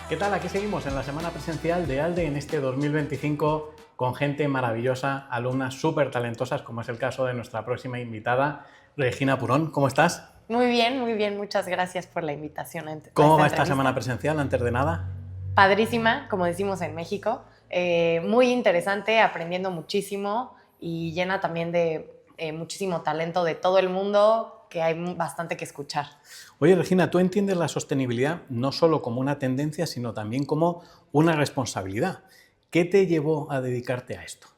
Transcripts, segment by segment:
¿Qué tal? Aquí seguimos en la semana presencial de ALDE en este 2025 con gente maravillosa, alumnas súper talentosas, como es el caso de nuestra próxima invitada, Regina Purón. ¿Cómo estás? Muy bien. Muchas gracias por la invitación a ¿Cómo esta va esta semana entrevista. presencial, antes de nada? Padrísima, como decimos en México. Muy interesante, aprendiendo muchísimo y llena también de muchísimo talento de todo el mundo, que hay bastante que escuchar. Oye, Regina, ¿tú entiendes la sostenibilidad no solo como una tendencia, sino también como una responsabilidad? ¿Qué te llevó a dedicarte a esto?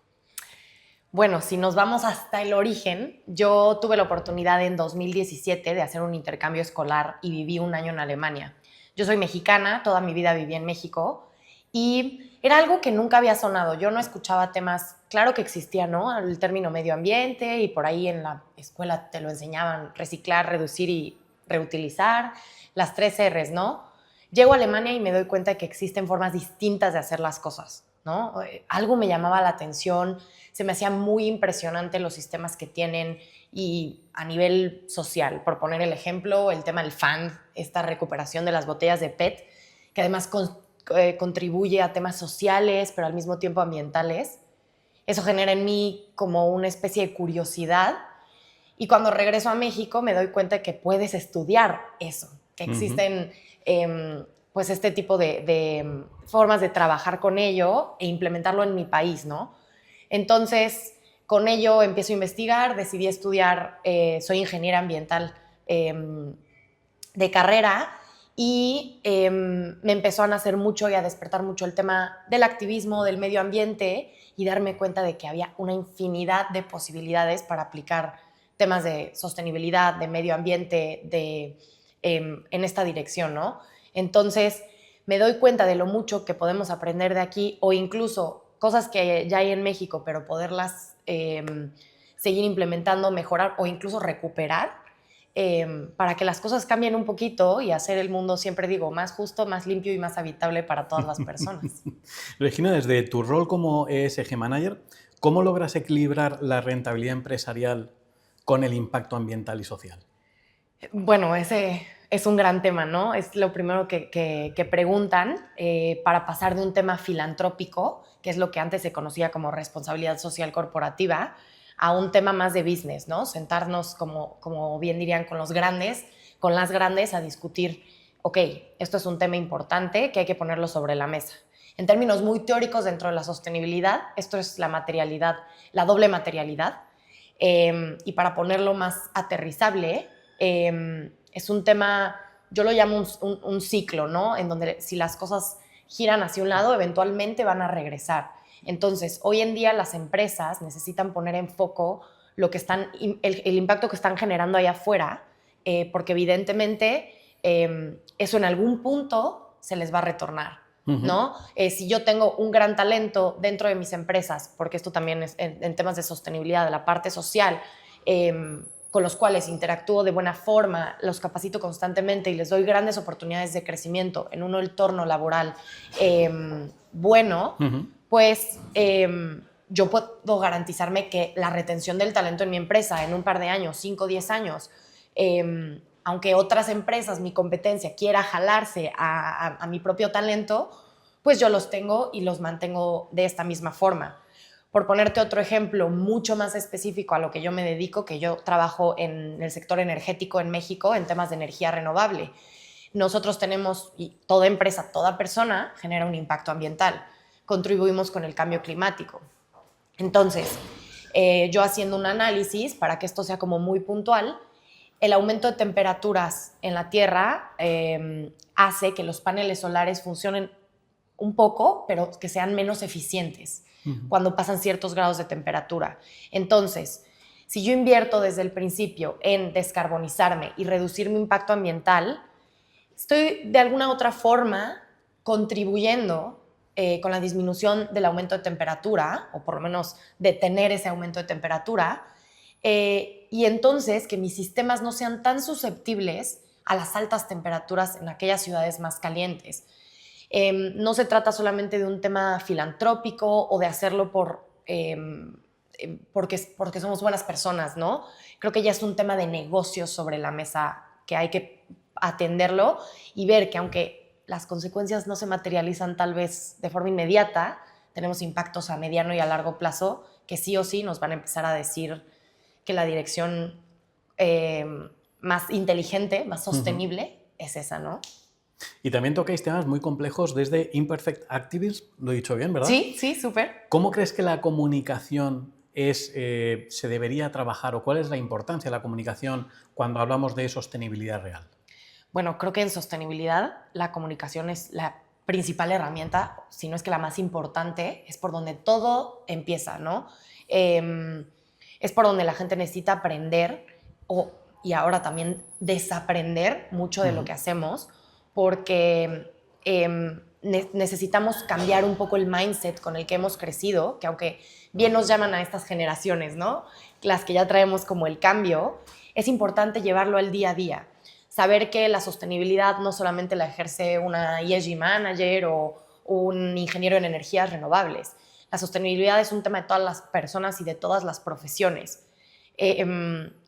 Bueno, si nos vamos hasta el origen, yo tuve la oportunidad en 2017 de hacer un intercambio escolar y viví un año en Alemania. Yo soy mexicana, toda mi vida viví en México y era algo que nunca había sonado. Yo no escuchaba temas, claro que existía, ¿no? El término medio ambiente y por ahí en la escuela te lo enseñaban, reciclar, reducir y reutilizar, las 3 Rs, ¿no? Llego a Alemania y me doy cuenta de que existen formas distintas de hacer las cosas, ¿no? Algo me llamaba la atención, se me hacía muy impresionante los sistemas que tienen y a nivel social, por poner el ejemplo, el tema del FAN, esta recuperación de las botellas de PET, que además contribuye a temas sociales, pero al mismo tiempo ambientales. Eso genera en mí como una especie de curiosidad y cuando regreso a México me doy cuenta de que puedes estudiar eso, que existen pues este tipo de formas de trabajar con ello e implementarlo en mi país, ¿no? Entonces, con ello empiezo a investigar, decidí estudiar, soy ingeniera ambiental de carrera y me empezó a nacer mucho y a despertar mucho el tema del activismo, del medio ambiente y darme cuenta de que había una infinidad de posibilidades para aplicar temas de sostenibilidad, de medio ambiente, en esta dirección, ¿no? Entonces, me doy cuenta de lo mucho que podemos aprender de aquí o incluso cosas que ya hay en México, pero poderlas seguir implementando, mejorar o incluso recuperar para que las cosas cambien un poquito y hacer el mundo, siempre digo, más justo, más limpio y más habitable para todas las personas. Regina, desde tu rol como ESG Manager, ¿cómo logras equilibrar la rentabilidad empresarial con el impacto ambiental y social? Bueno, ese es un gran tema, ¿no? Es lo primero que preguntan para pasar de un tema filantrópico, que es lo que antes se conocía como responsabilidad social corporativa, a un tema más de business, ¿no? Sentarnos, como bien dirían, con los grandes, con las grandes a discutir, ok, esto es un tema importante que hay que ponerlo sobre la mesa. En términos muy teóricos dentro de la sostenibilidad, esto es la materialidad, la doble materialidad, y para ponerlo más aterrizable, es un tema, yo lo llamo un ciclo, ¿no? En donde si las cosas giran hacia un lado, eventualmente van a regresar. Entonces, hoy en día las empresas necesitan poner en foco lo que están, el impacto que están generando allá afuera, porque evidentemente eso en algún punto se les va a retornar. ¿No? Si yo tengo un gran talento dentro de mis empresas, porque esto también es en temas de sostenibilidad, de la parte social, con los cuales interactúo de buena forma, los capacito constantemente y les doy grandes oportunidades de crecimiento en un entorno laboral bueno, pues yo puedo garantizarme que la retención del talento en mi empresa en un par de años, 5 o 10 años, aunque otras empresas, mi competencia, quiera jalarse a mi propio talento, pues yo los tengo y los mantengo de esta misma forma. Por ponerte otro ejemplo mucho más específico a lo que yo me dedico, que yo trabajo en el sector energético en México en temas de energía renovable. Nosotros tenemos, y toda empresa, toda persona genera un impacto ambiental. Contribuimos con el cambio climático. Entonces, yo haciendo un análisis para que esto sea como muy puntual, el aumento de temperaturas en la Tierra hace que los paneles solares funcionen un poco, pero que sean menos eficientes cuando pasan ciertos grados de temperatura. Entonces, si yo invierto desde el principio en descarbonizarme y reducir mi impacto ambiental, estoy de alguna otra forma contribuyendo con la disminución del aumento de temperatura, o por lo menos detener ese aumento de temperatura, y entonces que mis sistemas no sean tan susceptibles a las altas temperaturas en aquellas ciudades más calientes. No se trata solamente de un tema filantrópico o de hacerlo porque somos buenas personas, ¿no? Creo que ya es un tema de negocios sobre la mesa que hay que atenderlo y ver que aunque las consecuencias no se materializan tal vez de forma inmediata, tenemos impactos a mediano y a largo plazo que sí o sí nos van a empezar a decir que la dirección más inteligente, más sostenible, es esa, ¿no? Y también tocáis temas muy complejos desde Imperfect Activism, lo he dicho bien, ¿verdad? Sí, sí, súper. ¿Cómo crees que la comunicación se debería trabajar o cuál es la importancia de la comunicación cuando hablamos de sostenibilidad real? Bueno, creo que en sostenibilidad la comunicación es la principal herramienta, si no es que la más importante, es por donde todo empieza, ¿no? Es por donde la gente necesita aprender y ahora también desaprender mucho de lo que hacemos, porque necesitamos cambiar un poco el mindset con el que hemos crecido, que aunque bien nos llaman a estas generaciones, ¿no? Las que ya traemos como el cambio, es importante llevarlo al día a día. Saber que la sostenibilidad no solamente la ejerce una ESG manager o un ingeniero en energías renovables. La sostenibilidad es un tema de todas las personas y de todas las profesiones.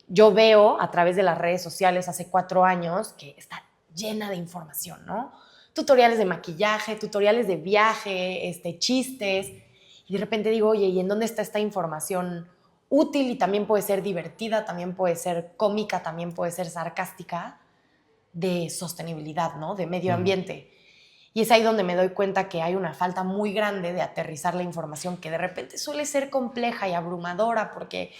Yo veo a través de las redes sociales hace 4 años que está llena de información, ¿no? Tutoriales de maquillaje, tutoriales de viaje, chistes. Y de repente digo, oye, ¿y en dónde está esta información útil? Y también puede ser divertida, también puede ser cómica, también puede ser sarcástica, de sostenibilidad, ¿no? De medio ambiente. Y es ahí donde me doy cuenta que hay una falta muy grande de aterrizar la información que de repente suele ser compleja y abrumadora porque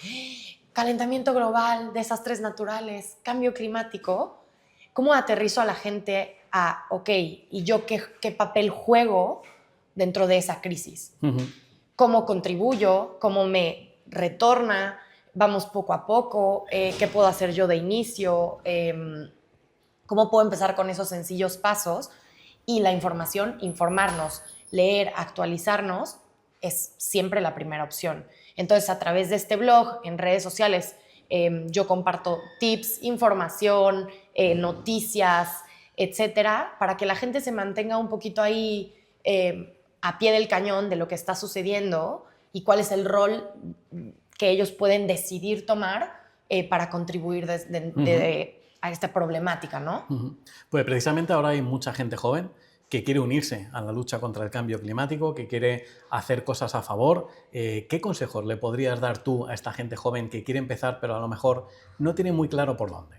calentamiento global, desastres naturales, cambio climático. ¿Cómo aterrizo a la gente a, ok, ¿y yo qué papel juego dentro de esa crisis? ¿Cómo contribuyo? ¿Cómo me retorna? Vamos poco a poco. ¿Qué puedo hacer yo de inicio? ¿Cómo puedo empezar con esos sencillos pasos? Y la información, informarnos, leer, actualizarnos, es siempre la primera opción. Entonces, a través de este blog, en redes sociales, yo comparto tips, información, noticias, etcétera, para que la gente se mantenga un poquito ahí a pie del cañón de lo que está sucediendo y cuál es el rol que ellos pueden decidir tomar para contribuir a esta problemática, ¿no? Pues precisamente ahora hay mucha gente joven que quiere unirse a la lucha contra el cambio climático, que quiere hacer cosas a favor. ¿Qué consejos le podrías dar tú a esta gente joven que quiere empezar, pero a lo mejor no tiene muy claro por dónde?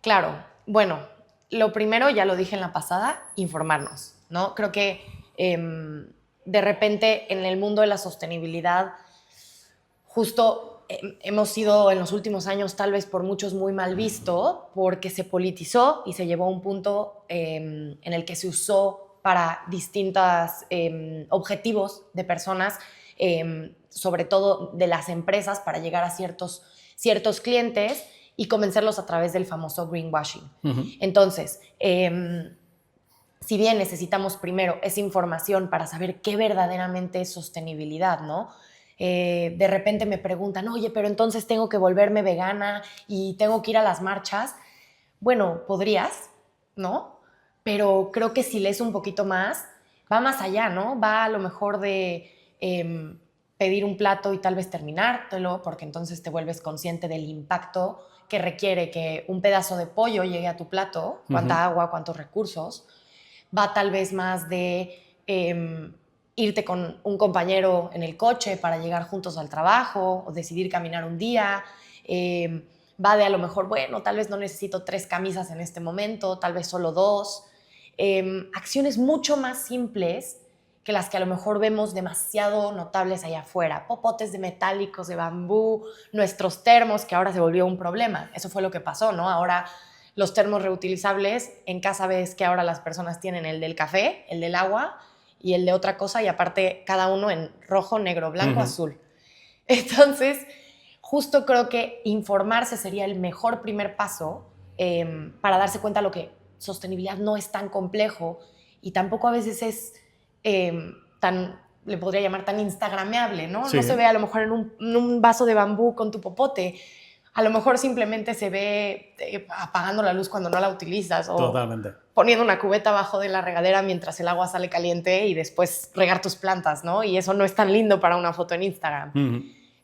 Claro, bueno, lo primero, ya lo dije en la pasada, informarnos, ¿no? Creo que de repente en el mundo de la sostenibilidad, justo hemos sido en los últimos años tal vez por muchos muy mal visto porque se politizó y se llevó a un punto en el que se usó para distintos objetivos de personas, sobre todo de las empresas, para llegar a ciertos clientes y convencerlos a través del famoso greenwashing. Entonces, si bien necesitamos primero esa información para saber qué verdaderamente es sostenibilidad, ¿no? De repente me preguntan, oye, pero entonces tengo que volverme vegana y tengo que ir a las marchas. Bueno, podrías, ¿no? Pero creo que si lees un poquito más, va más allá, ¿no? Va a lo mejor de pedir un plato y tal vez terminártelo, porque entonces te vuelves consciente del impacto que requiere que un pedazo de pollo llegue a tu plato, cuánta agua, cuántos recursos. Va tal vez más de irte con un compañero en el coche para llegar juntos al trabajo o decidir caminar un día. Va de a lo mejor, bueno, tal vez no necesito 3 camisas en este momento, tal vez solo 2. Acciones mucho más simples que las que a lo mejor vemos demasiado notables allá afuera. Popotes de metálicos, de bambú, nuestros termos, que ahora se volvió un problema. Eso fue lo que pasó, ¿no? Ahora los termos reutilizables, en casa ves que ahora las personas tienen el del café, el del agua y el de otra cosa, y aparte cada uno en rojo, negro, blanco, azul. Entonces, justo creo que informarse sería el mejor primer paso para darse cuenta de lo que sostenibilidad no es tan complejo y tampoco a veces es le podría llamar tan instagrameable, ¿no? Sí. No se ve a lo mejor en un vaso de bambú con tu popote. A lo mejor simplemente se ve apagando la luz cuando no la utilizas o Totalmente. Poniendo una cubeta abajo de la regadera mientras el agua sale caliente y después regar tus plantas, ¿no? Y eso no es tan lindo para una foto en Instagram.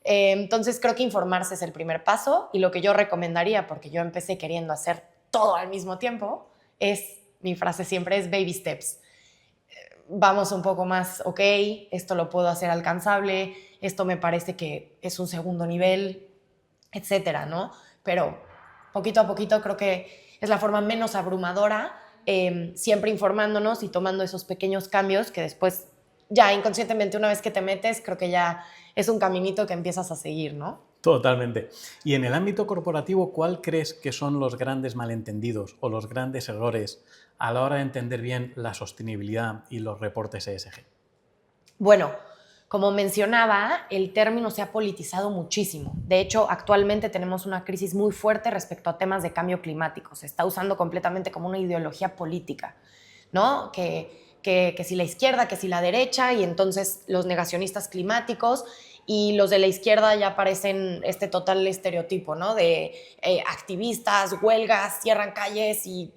Entonces creo que informarse es el primer paso y lo que yo recomendaría, porque yo empecé queriendo hacer todo al mismo tiempo, es mi frase siempre es baby steps. Vamos un poco más, ok, esto lo puedo hacer alcanzable, esto me parece que es un segundo nivel, etcétera, ¿no? Pero poquito a poquito creo que es la forma menos abrumadora, siempre informándonos y tomando esos pequeños cambios que después ya inconscientemente una vez que te metes creo que ya es un caminito que empiezas a seguir, ¿no? Totalmente. Y en el ámbito corporativo, ¿cuál crees que son los grandes malentendidos o los grandes errores a la hora de entender bien la sostenibilidad y los reportes ESG? Bueno, como mencionaba, el término se ha politizado muchísimo. De hecho, actualmente tenemos una crisis muy fuerte respecto a temas de cambio climático. Se está usando completamente como una ideología política, ¿no? Que si la izquierda, que si la derecha, y entonces los negacionistas climáticos y los de la izquierda ya parecen este total estereotipo, ¿no? De activistas, huelgas, cierran calles y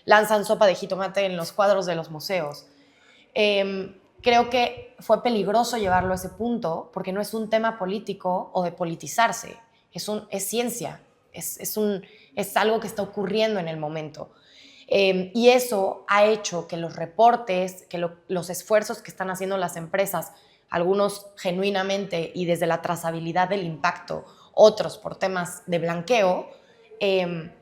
lanzan sopa de jitomate en los cuadros de los museos. Creo que fue peligroso llevarlo a ese punto porque no es un tema político o de politizarse, es ciencia, es algo que está ocurriendo en el momento. Y eso ha hecho que los reportes, que los esfuerzos que están haciendo las empresas, algunos genuinamente y desde la trazabilidad del impacto, otros por temas de blanqueo,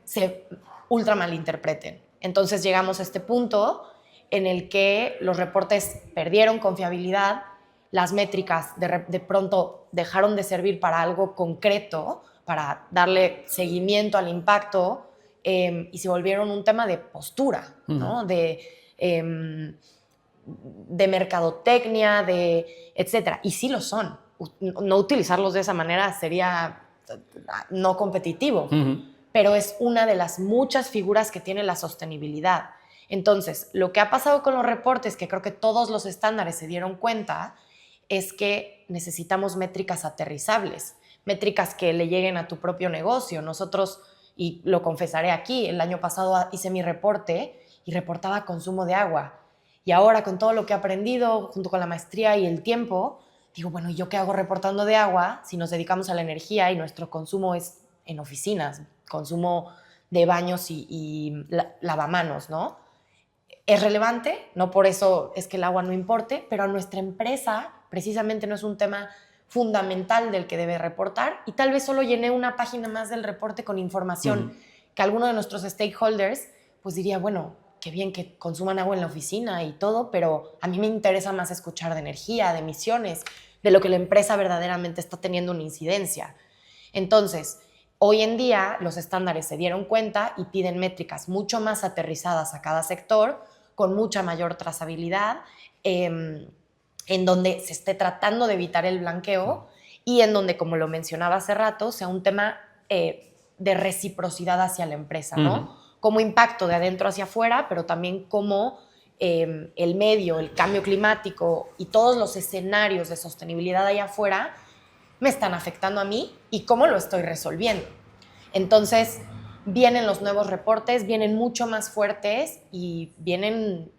se ultra malinterpreten. Entonces llegamos a este punto en el que los reportes perdieron confiabilidad, las métricas de pronto dejaron de servir para algo concreto, para darle seguimiento al impacto, y se volvieron un tema de postura, ¿no? De mercadotecnia, etcétera. Y sí lo son. No utilizarlos de esa manera sería no competitivo, pero es una de las muchas figuras que tiene la sostenibilidad. Entonces, lo que ha pasado con los reportes, que creo que todos los estándares se dieron cuenta, es que necesitamos métricas aterrizables, métricas que le lleguen a tu propio negocio. Nosotros, y lo confesaré aquí, el año pasado hice mi reporte y reportaba consumo de agua. Y ahora, con todo lo que he aprendido, junto con la maestría y el tiempo, digo, bueno, ¿y yo qué hago reportando de agua si nos dedicamos a la energía y nuestro consumo es en oficinas, consumo de baños y lavamanos, ¿no? Es relevante, no por eso es que el agua no importe, pero a nuestra empresa precisamente no es un tema fundamental del que debe reportar y tal vez solo llené una página más del reporte con información que alguno de nuestros stakeholders pues diría, bueno, qué bien que consuman agua en la oficina y todo, pero a mí me interesa más escuchar de energía, de emisiones, de lo que la empresa verdaderamente está teniendo una incidencia. Entonces, hoy en día los estándares se dieron cuenta y piden métricas mucho más aterrizadas a cada sector, con mucha mayor trazabilidad, en donde se esté tratando de evitar el blanqueo y en donde, como lo mencionaba hace rato, sea un tema de reciprocidad hacia la empresa, ¿no? Como impacto de adentro hacia afuera, pero también como el medio, el cambio climático y todos los escenarios de sostenibilidad allá afuera me están afectando a mí y cómo lo estoy resolviendo. Entonces, vienen los nuevos reportes, vienen mucho más fuertes y vienen,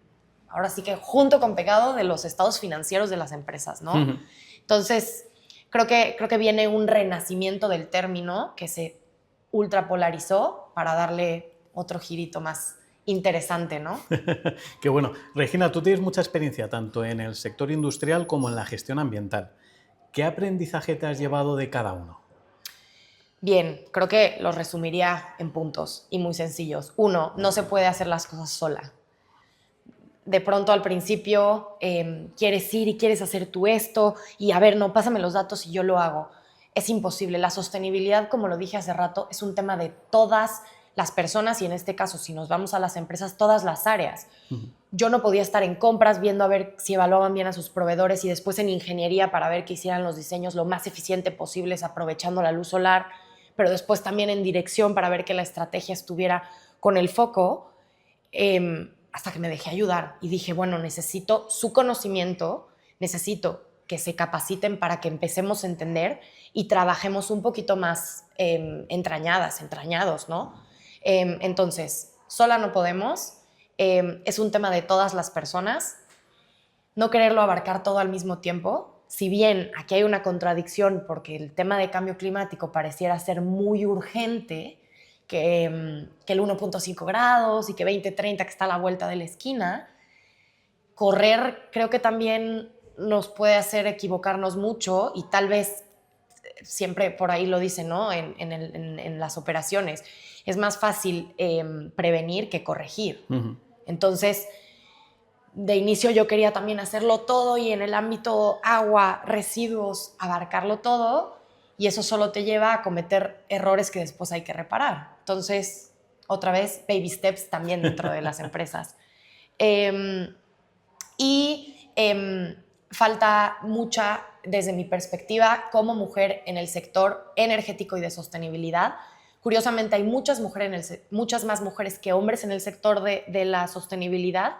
ahora sí que junto con pegado de los estados financieros de las empresas, ¿no? Entonces, creo que viene un renacimiento del término que se ultrapolarizó para darle otro girito más interesante, ¿no? Qué bueno. Regina, tú tienes mucha experiencia tanto en el sector industrial como en la gestión ambiental. ¿Qué aprendizaje te has llevado de cada uno? Bien, creo que lo resumiría en puntos y muy sencillos. Uno, no se puede hacer las cosas sola. De pronto al principio quieres ir y quieres hacer tú esto y a ver, no, pásame los datos y yo lo hago. Es imposible. La sostenibilidad, como lo dije hace rato, es un tema de todas las personas y en este caso, si nos vamos a las empresas, todas las áreas. Yo no podía estar en compras viendo a ver si evaluaban bien a sus proveedores y después en ingeniería para ver que hicieran los diseños lo más eficiente posibles aprovechando la luz solar, pero después también en dirección para ver que la estrategia estuviera con el foco, hasta que me dejé ayudar y dije, bueno, necesito su conocimiento, necesito que se capaciten para que empecemos a entender y trabajemos un poquito más entrañados, ¿no? Entonces, sola no podemos, es un tema de todas las personas, no quererlo abarcar todo al mismo tiempo. Si bien aquí hay una contradicción porque el tema de cambio climático pareciera ser muy urgente que el 1.5 grados y que 20-30 que está a la vuelta de la esquina. Correr creo que también nos puede hacer equivocarnos mucho y tal vez siempre por ahí lo dicen, ¿no? En las operaciones. Es más fácil prevenir que corregir. Entonces, de inicio yo quería también hacerlo todo y en el ámbito agua, residuos, abarcarlo todo y eso solo te lleva a cometer errores que después hay que reparar. Entonces, otra vez, baby steps también dentro de las empresas. Falta mucha, desde mi perspectiva, como mujer en el sector energético y de sostenibilidad. Curiosamente, hay muchas más mujeres que hombres en el sector de la sostenibilidad,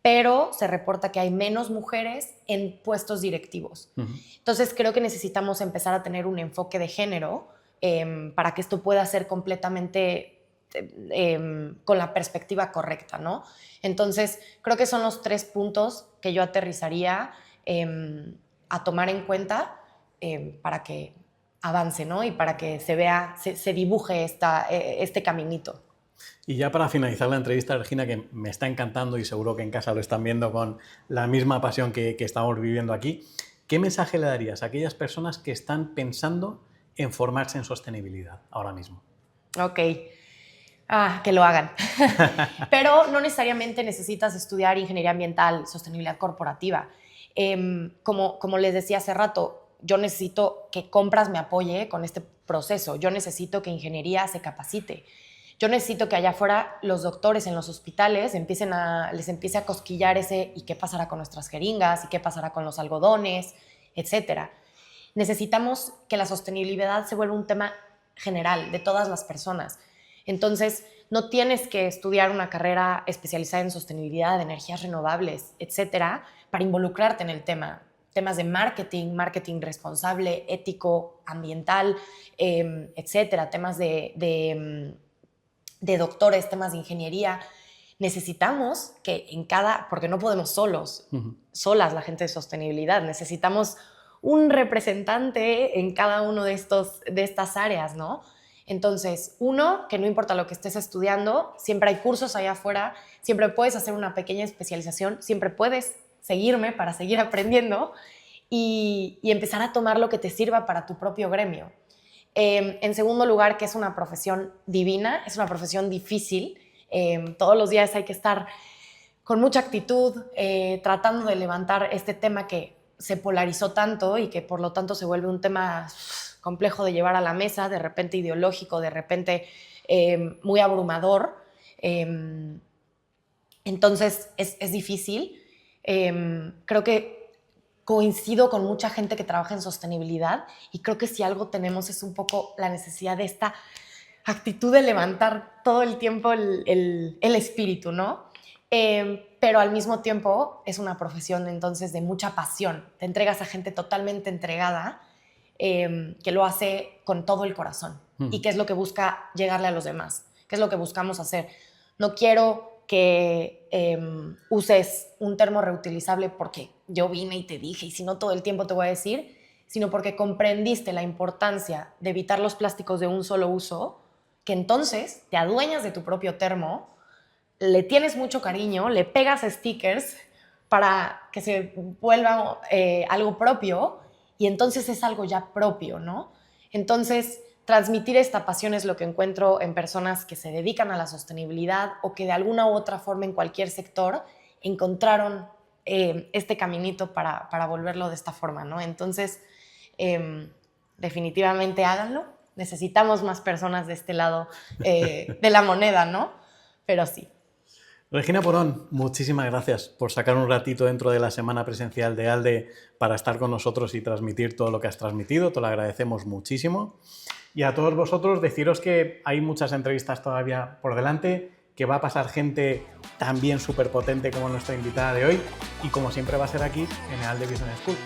pero se reporta que hay menos mujeres en puestos directivos. Entonces, creo que necesitamos empezar a tener un enfoque de género para que esto pueda ser completamente con la perspectiva correcta, ¿no? Entonces, creo que son los 3 puntos que yo aterrizaría a tomar en cuenta para que avance, ¿no? Y para que se vea, se dibuje este caminito. Y ya para finalizar la entrevista, Regina, que me está encantando y seguro que en casa lo están viendo con la misma pasión que estamos viviendo aquí, ¿qué mensaje le darías a aquellas personas que están pensando en formarse en sostenibilidad ahora mismo? Ok. Que lo hagan. Pero no necesariamente necesitas estudiar ingeniería ambiental, sostenibilidad corporativa. Como les decía hace rato, yo necesito que compras me apoye con este proceso. Yo necesito que ingeniería se capacite. Yo necesito que allá afuera los doctores en los hospitales les empiece a cosquillar ¿y qué pasará con nuestras jeringas? ¿Y qué pasará con los algodones? Etcétera. Necesitamos que la sostenibilidad se vuelva un tema general de todas las personas. Entonces, no tienes que estudiar una carrera especializada en sostenibilidad, de energías renovables, etcétera, para involucrarte en el tema. Temas de marketing responsable, ético, ambiental, etcétera. Temas de doctores, temas de ingeniería. Necesitamos que porque no podemos solas la gente de sostenibilidad, necesitamos un representante en cada uno de estas áreas, ¿no? Entonces, que no importa lo que estés estudiando, siempre hay cursos allá afuera, siempre puedes hacer una pequeña especialización, siempre puedes seguirme para seguir aprendiendo y empezar a tomar lo que te sirva para tu propio gremio. En segundo lugar, que es una profesión divina, es una profesión difícil. Todos los días hay que estar con mucha actitud, tratando de levantar este tema que se polarizó tanto y que por lo tanto se vuelve un tema complejo de llevar a la mesa, de repente ideológico, de repente muy abrumador. Entonces es difícil. Creo que coincido con mucha gente que trabaja en sostenibilidad y creo que si algo tenemos es un poco la necesidad de esta actitud de levantar todo el tiempo el espíritu, ¿no? Pero al mismo tiempo es una profesión entonces de mucha pasión. Te entregas a gente totalmente entregada que lo hace con todo el corazón y que es lo que busca llegarle a los demás, que es lo que buscamos hacer. No quiero que uses un termo reutilizable porque yo vine y te dije y si no todo el tiempo te voy a decir, sino porque comprendiste la importancia de evitar los plásticos de un solo uso, que entonces te adueñas de tu propio termo, le tienes mucho cariño, le pegas stickers para que se vuelva algo propio y entonces es algo ya propio, ¿no? Entonces, transmitir esta pasión es lo que encuentro en personas que se dedican a la sostenibilidad o que de alguna u otra forma en cualquier sector encontraron este caminito para volverlo de esta forma, ¿no? Entonces, definitivamente háganlo. Necesitamos más personas de este lado de la moneda, ¿no? Pero sí. Regina Porón, muchísimas gracias por sacar un ratito dentro de la semana presencial de ALDE para estar con nosotros y transmitir todo lo que has transmitido. Te lo agradecemos muchísimo. Y a todos vosotros deciros que hay muchas entrevistas todavía por delante, que va a pasar gente también súper potente como nuestra invitada de hoy y como siempre va a ser aquí en ALDE Business School.